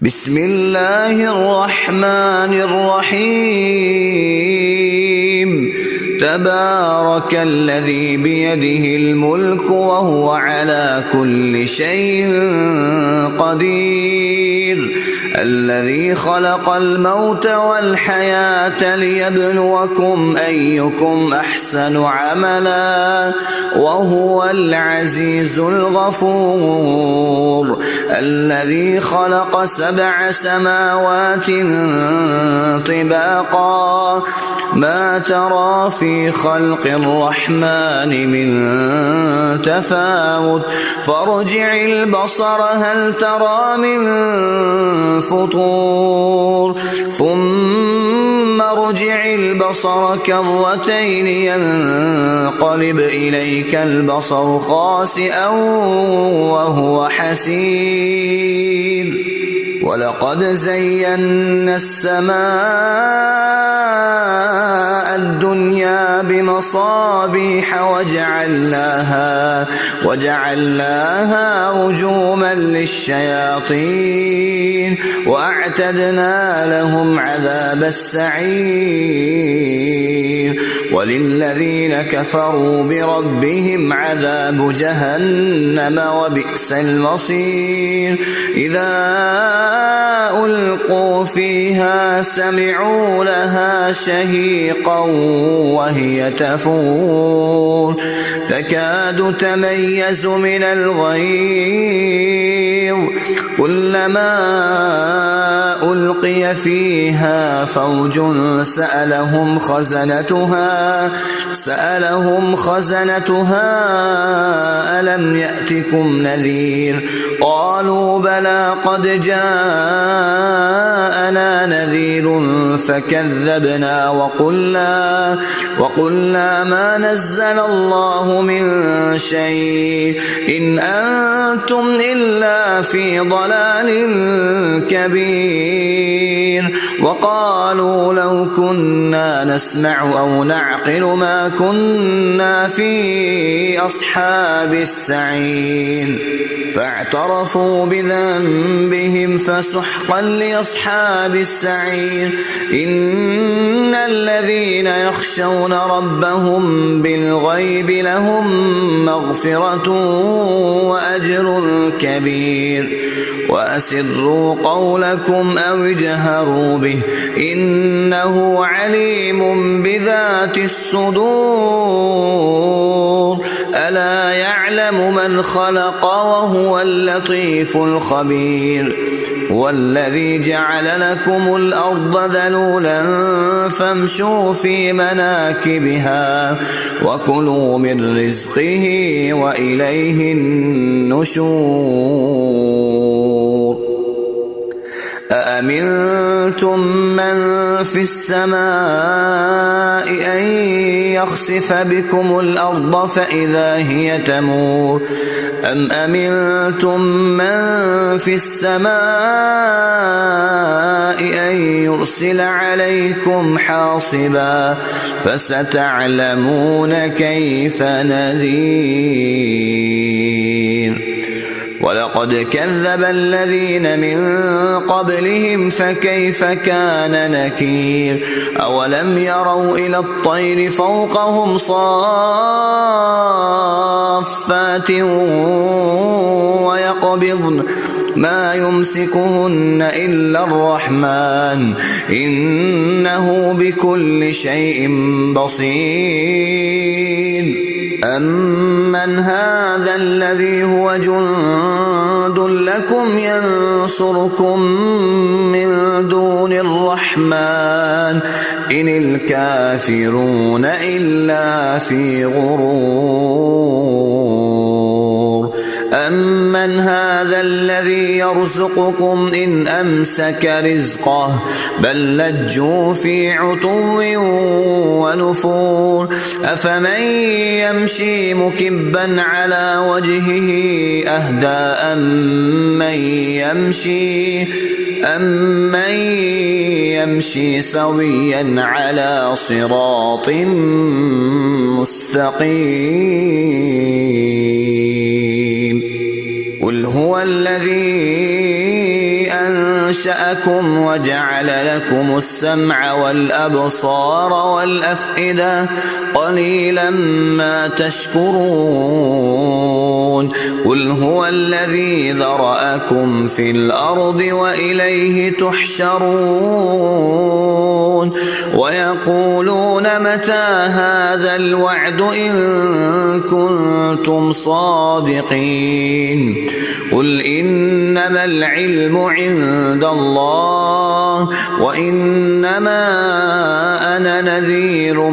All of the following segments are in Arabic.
بسم الله الرحمن الرحيم تبارك الذي بيده الملك وهو على كل شيء قدير الذي خلق الموت والحياة ليبلوكم أيكم أحسن عملا وهو العزيز الغفور الذي خلق 7 سماوات طباقا ما ترى في خلق الرحمن من تفاوت فارجع البصر هل ترى من فطور ثم ارجع البصر كرتين ينقلب إليك البصر خاسئا وهو حسير ولقد زينا السماء الدنيا بمصابيح وجعلناها رجوما للشياطين وأعتدنا لهم عذاب السعير وللذين كفروا بربهم عذاب جهنم وبئس المصير إذا ألقوا فيها سمعوا لها شهيقا وهي تفور تكاد تميز من الغيظ كلما ألقي فيها فوج سألهم خزنتها ألم يأتكم نذير قالوا بلى قد جاءنا نذير فكذبنا وقلنا ما نزل الله من شيء إن أنتم إلا في ضلال كبير وقالوا لو كنا نسمع أو نعقل ما كنا في أصحاب السعير فاعترفوا بذنبهم فسحقا لأصحاب السعير إن الذين يخشون ربهم بالغيب لهم مغفرة وأجر كبير وأسروا قولكم أو اجهروا به إنه عليم بذات الصدور ألا يعلم من خلق وهو اللطيف الخبير والذي جعل لكم الأرض ذلولا فامشوا في مناكبها وكلوا من رزقه وإليه النشور أأمنتم من في السماء أن يخسف بكم الأرض فإذا هي تمور أم أمنتم من في السماء أن يرسل عليكم حاصبا فستعلمون كيف نذير ولقد كذب الذين من قبلهم فكيف كان نكير أولم يروا إلى الطير فوقهم صافات ويقبضن ما يمسكهن إلا الرحمن إنه بكل شيء بصير أمن هذا الذي هو جند لكم ينصركم من دون الرحمن إن الكافرون إلا في غرور أمن هذا الذي يرزقكم إن أمسك رزقه بل لجوا في عتو ونفور أفمن يمشي مكبا على وجهه أهدى أمن يمشي سويا على صراط مستقيم قل هو الذي أنشأكم وجعل لكم السمع والأبصار والأفئدة قليلا ما تشكرون قل هو الذي ذرأكم في الأرض وإليه تحشرون ويقولون متى هذا الوعد إن كنتم صادقين قل إنما العلم عند الله وإنما أنا نذير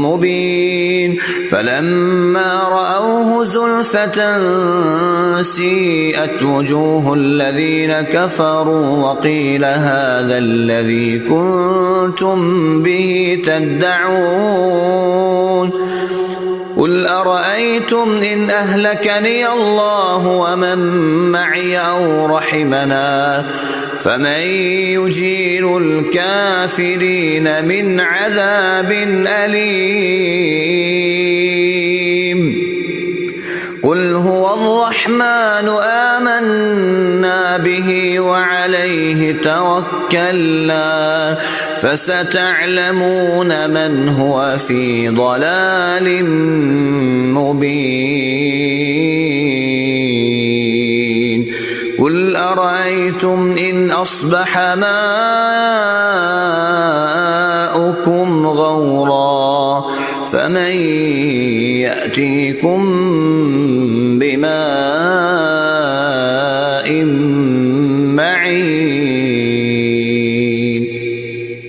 مبين فلما رأوه زلفة سيئت وجوه الذين كفروا وقيل هذا الذي كنتم به تدعون قل أرأيتم إن أهلكني الله ومن معي أو رحمنا فمن يجير الكافرين من عذاب أليم قل هو الرحمن آمنا به وعليه توكلنا فستعلمون من هو في ضلال مبين قل أرأيتم إن أصبح ماؤكم غورا فمن يأتيكم